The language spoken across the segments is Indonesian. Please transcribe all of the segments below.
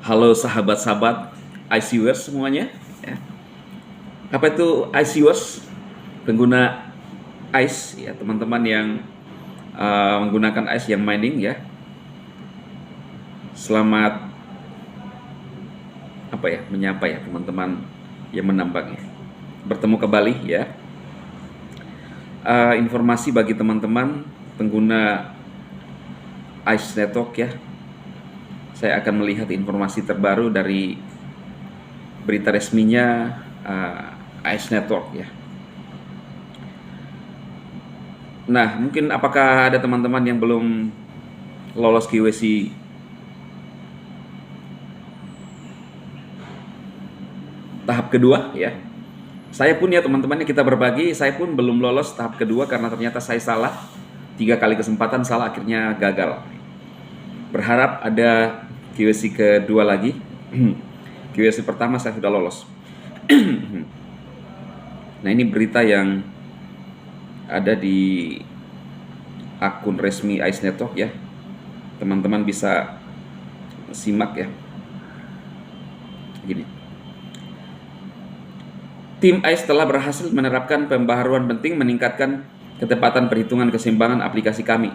Halo sahabat-sahabat ICUers semuanya. Ya. Apa itu ICUers? Pengguna ICE ya, teman-teman yang menggunakan ICE yang mining ya. Selamat menyapa ya teman-teman yang menambang ya. Bertemu kembali ya. Informasi bagi teman-teman pengguna ICE Network ya. Saya akan melihat informasi terbaru dari berita resminya ICE Network ya. Nah, mungkin apakah ada teman-teman yang belum lolos KYC tahap kedua ya. Saya pun ya teman-temannya kita berbagi, saya pun belum lolos tahap kedua karena ternyata saya salah. 3 kali kesempatan salah, akhirnya gagal. Berharap ada KYC kedua lagi. KYC pertama saya sudah lolos. Nah, ini berita yang ada di akun resmi ICE Network ya. Teman-teman bisa simak ya. Gini. Tim ICE telah berhasil menerapkan pembaharuan penting meningkatkan ketepatan perhitungan keseimbangan aplikasi kami.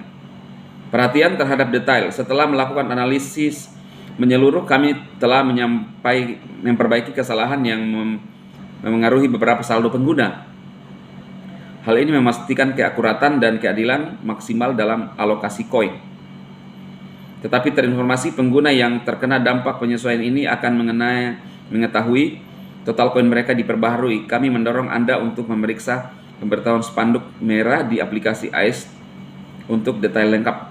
Perhatian terhadap detail. Setelah melakukan analisis menyeluruh, kami telah memperbaiki kesalahan yang memengaruhi beberapa saldo pengguna. Hal ini memastikan keakuratan dan keadilan maksimal dalam alokasi koin. Tetapi terinformasi pengguna yang terkena dampak penyesuaian ini akan mengetahui total koin mereka diperbaharui. Kami mendorong Anda untuk memeriksa pemberitahuan spanduk merah di aplikasi ICE untuk detail lengkap.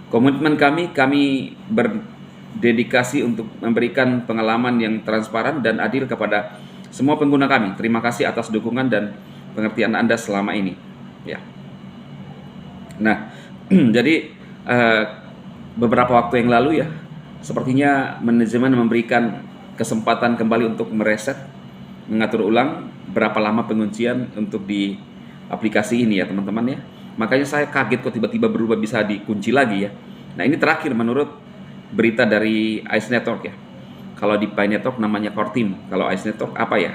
Komitmen kami berdedikasi untuk memberikan pengalaman yang transparan dan adil kepada semua pengguna kami. Terima kasih atas dukungan dan pengertian Anda selama ini. Ya. Nah, jadi beberapa waktu yang lalu ya, sepertinya manajemen memberikan kesempatan kembali untuk mereset, mengatur ulang berapa lama penguncian untuk di aplikasi ini ya teman-teman ya. Makanya saya kaget kok tiba-tiba berubah bisa dikunci lagi ya. Nah, ini terakhir menurut berita dari ICE Network ya. Kalau di Pi Network namanya Core Team. Kalau ICE Network apa ya?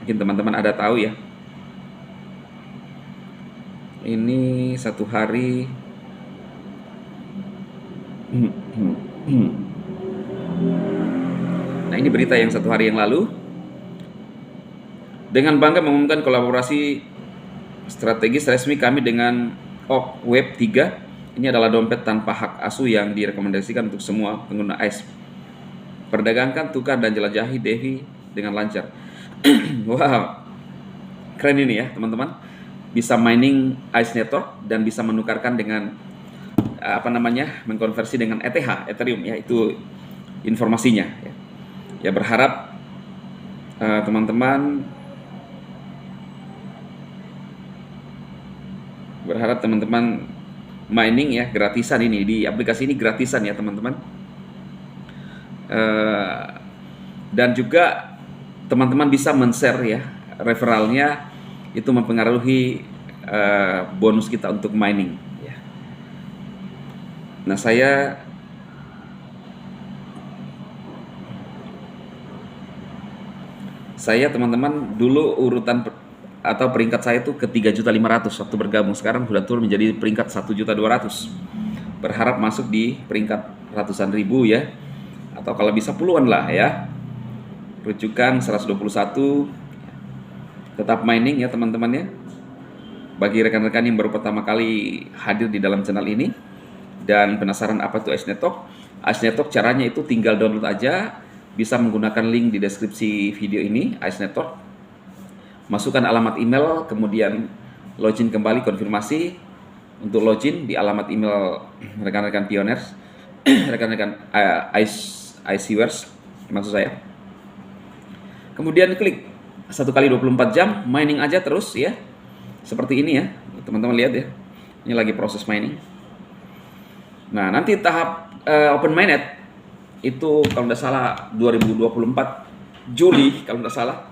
Mungkin teman-teman ada tahu ya. Ini satu hari Nah, ini berita yang satu hari yang lalu. Dengan bangga mengumumkan kolaborasi strategis resmi kami dengan Ok Web 3. Ini adalah dompet tanpa hak asuh yang direkomendasikan untuk semua pengguna ICE. Perdagangkan, tukar, dan jelajahi DeFi dengan lancar. Wow, keren ini ya teman-teman. Bisa mining ICE Network dan bisa menukarkan dengan mengkonversi dengan ETH, Ethereum ya, itu informasinya ya. Ya, berharap teman-teman mining ya gratisan ini di aplikasi ini gratisan ya teman-teman. Dan juga teman-teman bisa men-share ya referralnya, itu mempengaruhi bonus kita untuk mining ya. Nah, saya teman-teman dulu urutan atau peringkat saya itu ke 3.500.000 waktu bergabung. Sekarang sudah turun menjadi peringkat 1.200.000. Berharap masuk di peringkat ratusan ribu ya, atau kalau bisa puluhan lah ya. Rujukan 121. Tetap mining ya teman-teman ya. Bagi rekan-rekan yang baru pertama kali hadir di dalam channel ini dan penasaran apa itu ICE Network. ICE Network caranya itu tinggal download aja. Bisa menggunakan link di deskripsi video ini, ICE Network. Masukkan alamat email, kemudian login kembali, konfirmasi untuk login di alamat email rekan-rekan pioners, rekan-rekan ICUers maksud saya. Kemudian klik 1 kali 24 jam, mining aja terus ya. Seperti ini ya, teman-teman lihat ya. Ini lagi proses mining. Nah, nanti tahap open mainnet itu kalau tidak salah 2024 Juli kalau tidak salah,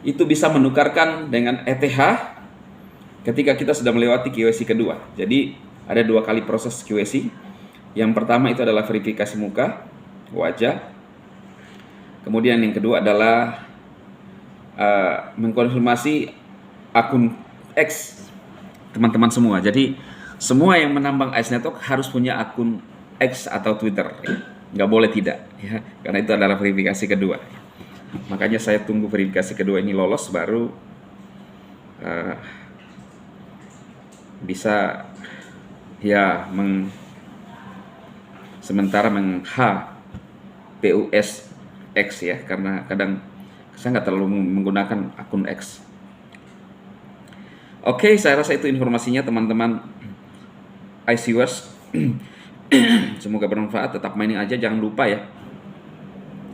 itu bisa menukarkan dengan ETH ketika kita sudah melewati KYC kedua. Jadi ada 2 kali proses KYC. Yang pertama itu adalah verifikasi muka, wajah. Kemudian yang kedua adalah mengkonfirmasi akun X teman-teman semua. Jadi semua yang menambang Ice Network harus punya akun X atau Twitter, ya. Nggak boleh tidak, ya, karena itu adalah verifikasi kedua. Makanya saya tunggu verifikasi kedua ini lolos baru bisa ya sementara PUS X ya, karena kadang saya nggak terlalu menggunakan akun X. Oke, saya rasa itu informasinya teman-teman ICUers. Semoga bermanfaat. Tetap mining aja, jangan lupa ya.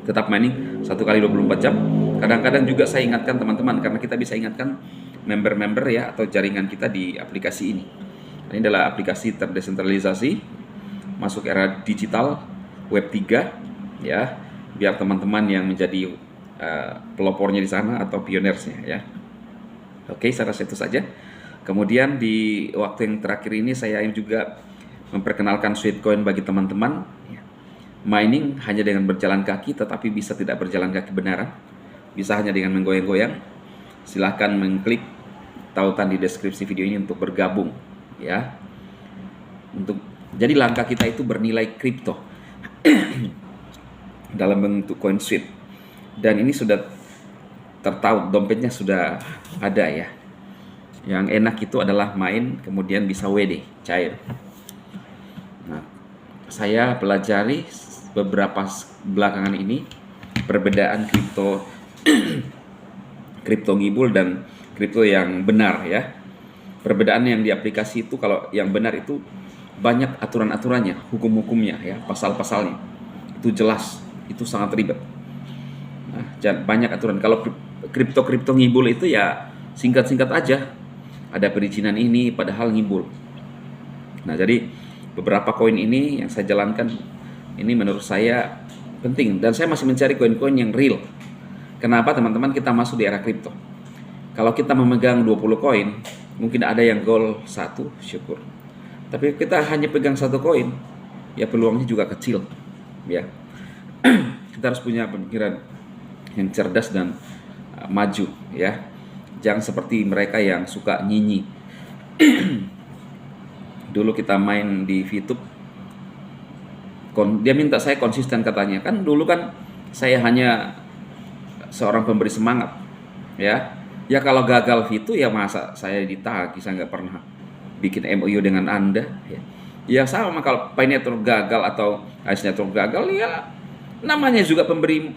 Tetap mining 1 kali 24 jam. Kadang-kadang juga saya ingatkan teman-teman, karena kita bisa ingatkan member-member ya atau jaringan kita di aplikasi ini. Ini adalah aplikasi terdesentralisasi, masuk era digital, web 3 ya, biar teman-teman yang menjadi pelopornya di sana atau pioneersnya ya. Oke, saya rasa itu saja. Kemudian di waktu yang terakhir ini saya juga memperkenalkan Sweetcoin bagi teman-teman. Mining hanya dengan berjalan kaki, tetapi bisa tidak berjalan kaki benaran. Bisa hanya dengan menggoyang-goyang. Silahkan mengklik tautan di deskripsi video ini untuk bergabung ya. Jadi langkah kita itu bernilai kripto dalam bentuk coin sweet. Dan ini sudah tertaut, dompetnya sudah ada ya. Yang enak itu adalah main, kemudian bisa WD, cair. Nah, saya pelajari beberapa belakangan ini perbedaan kripto ngibul dan kripto yang benar ya. Perbedaan yang di aplikasi itu, kalau yang benar itu banyak aturan-aturannya, hukum-hukumnya ya, pasal-pasalnya. Itu jelas, itu sangat ribet. Nah, banyak aturan. Kalau kripto ngibul itu ya singkat-singkat aja. Ada perizinan ini padahal ngibul. Nah, jadi beberapa koin ini yang saya jalankan ini menurut saya penting, dan saya masih mencari koin-koin yang real. Kenapa teman-teman kita masuk di era kripto? Kalau kita memegang 20 koin, mungkin ada yang gold 1, syukur. Tapi kita hanya pegang 1 koin, ya peluangnya juga kecil. Ya. Kita harus punya pemikiran yang cerdas dan maju ya. Jangan seperti mereka yang suka nyinyi. Dulu kita main di VTube, dia minta saya konsisten katanya. Kan dulu kan saya hanya seorang pemberi semangat ya. Ya kalau gagal VTube ya masa saya ditagih, saya nggak pernah bikin MOU dengan Anda ya. Ya sama, kalau Pi Network gagal atau Ice Network gagal ya namanya juga pemberi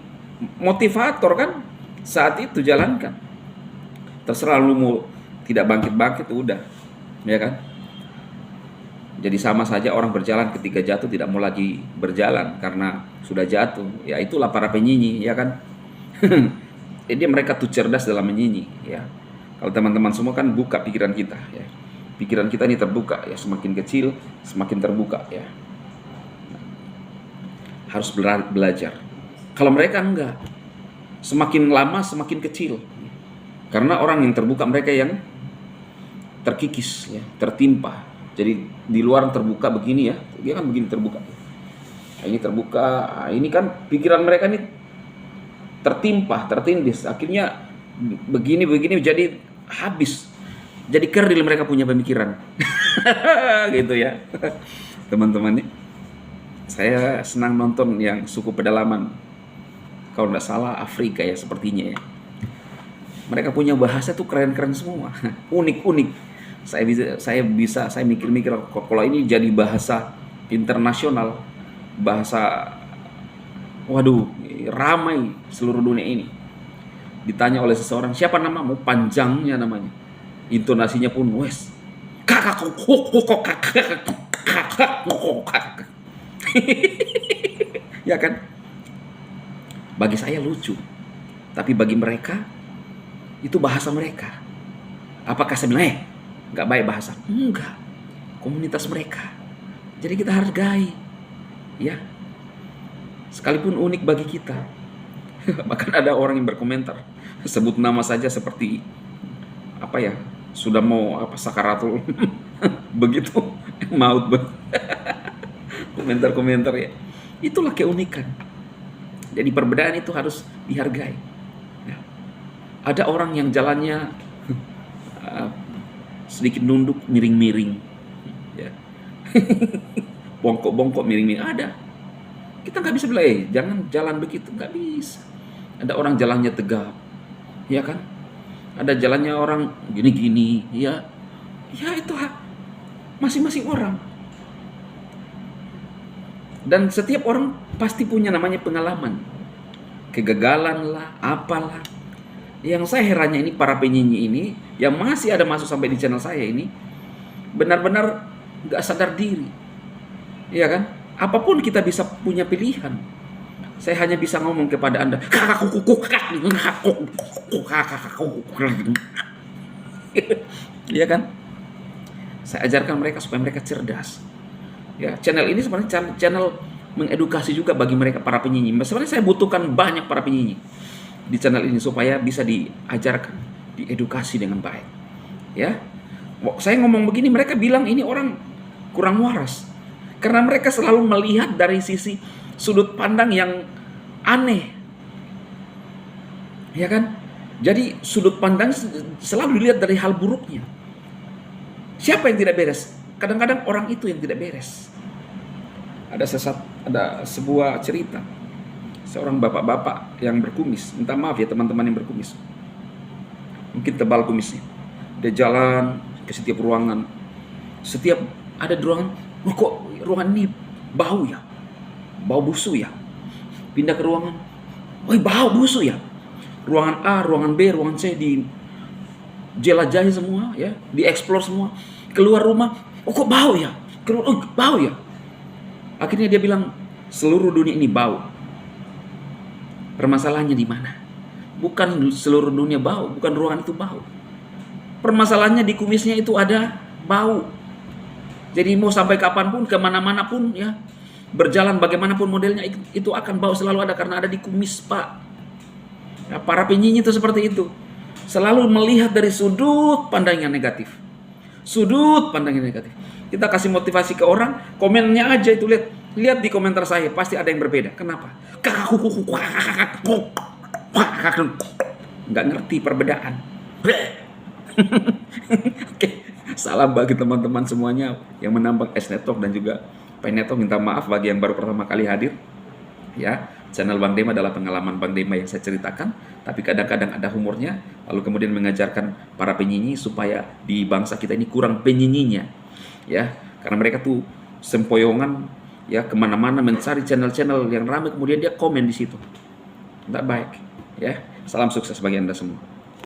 motivator kan. Saat itu jalankan. Terserah lu mau tidak bangkit-bangkit udah, ya kan? Jadi sama saja orang berjalan ketika jatuh tidak mau lagi berjalan karena sudah jatuh. Ya itulah para penyinyi, ya kan? Jadi mereka tuh cerdas dalam menyinyi, ya. Kalau teman-teman semua kan buka pikiran kita, ya. Pikiran kita ini terbuka, ya. Semakin kecil, semakin terbuka, ya. Harus belajar. Kalau mereka enggak, semakin lama semakin kecil. Karena orang yang terbuka, mereka yang terkikis, ya, tertimpa. Jadi di luar terbuka begini ya, dia kan begini terbuka. Nah, ini terbuka, ini kan pikiran mereka ini tertimpa, tertindis. Akhirnya begini jadi habis. Jadi kerdil mereka punya pemikiran. Gitu ya. Teman-teman nih. Saya senang nonton yang suku pedalaman. Kalau nggak salah Afrika ya sepertinya ya. Mereka punya bahasa tuh keren-keren semua, unik-unik. Saya mikir-mikir kalau ini jadi bahasa internasional, bahasa, waduh, ramai seluruh dunia ini. Ditanya oleh seseorang, siapa namamu? Panjangnya namanya, intonasinya pun wes, kakak, ya kan? Bagi saya lucu, tapi bagi mereka itu bahasa mereka. Apakah saya bilang, nggak baik bahasa? Enggak. Komunitas mereka. Jadi kita hargai. Ya. Sekalipun unik bagi kita. Bahkan ada orang yang berkomentar. Sebut nama saja seperti, apa ya, sudah mau sakaratul. Begitu. Maut. Komentar-komentar ya. Itulah keunikan. Jadi perbedaan itu harus dihargai. Ya. Ada orang yang jalannya sedikit nunduk, miring-miring, ya. Bongkok-bongkok, miring-miring, ada. Kita nggak bisa bilang, jangan jalan begitu, nggak bisa. Ada orang jalannya tegap, ya kan? Ada jalannya orang gini-gini, ya. Ya itu hak masing-masing orang. Dan setiap orang pasti punya namanya pengalaman, kegagalan lah, apalah. Yang saya herannya ini para penyanyi ini yang masih ada masuk sampai di channel saya ini benar-benar nggak sadar diri, ya kan? Apapun kita bisa punya pilihan. Saya hanya bisa ngomong kepada Anda, ya kan? Saya ajarkan mereka supaya mereka cerdas. Ya, channel ini sebenarnya channel mengedukasi juga bagi mereka para penyanyi. Sebenarnya saya butuhkan banyak para penyanyi di channel ini supaya bisa diajarkan, diedukasi dengan baik. Ya, saya ngomong begini, mereka bilang ini orang kurang waras karena mereka selalu melihat dari sisi sudut pandang yang aneh, ya kan? Jadi sudut pandang selalu dilihat dari hal buruknya. Siapa yang tidak beres? Kadang-kadang orang itu yang tidak beres. Ada sebuah cerita. Seorang bapak-bapak yang berkumis, minta maaf ya teman-teman yang berkumis, mungkin tebal kumisnya. Dia jalan ke setiap ruangan, setiap ada di ruangan, kok ruangan ini bau ya, bau busuk ya. Pindah ke ruangan, bau busuk ya. Ruangan A, ruangan B, ruangan C dijelajahi semua, ya, dieksplor semua. Keluar rumah, kok bau ya, bau ya. Akhirnya dia bilang, seluruh dunia ini bau. Permasalahannya di mana? Bukan seluruh dunia bau, bukan ruangan itu bau. Permasalahannya di kumisnya itu ada bau. Jadi mau sampai kapanpun, kemana-mana pun, ya, berjalan bagaimanapun modelnya itu akan bau, selalu ada karena ada di kumis, Pak. Ya, para penyanyi itu seperti itu, selalu melihat dari sudut pandang yang negatif. Sudut pandang yang negatif. Kita kasih motivasi ke orang, komennya aja itu lihat di komentar saya pasti ada yang berbeda. Kenapa? Nggak ngerti perbedaan. Oke, salam bagi teman-teman semuanya yang menambah S-Network dan juga P-Network. Minta maaf bagi yang baru pertama kali hadir. Ya, channel Bang Dema adalah pengalaman Bang Dema yang saya ceritakan, tapi kadang-kadang ada humornya, lalu kemudian mengajarkan para penyanyi supaya di bangsa kita ini kurang penyanyinya, ya, karena mereka tuh sempoyongan, ya, kemana-mana mencari channel-channel yang ramai, kemudian dia komen di situ, tidak baik, ya. Salam sukses bagi Anda semua.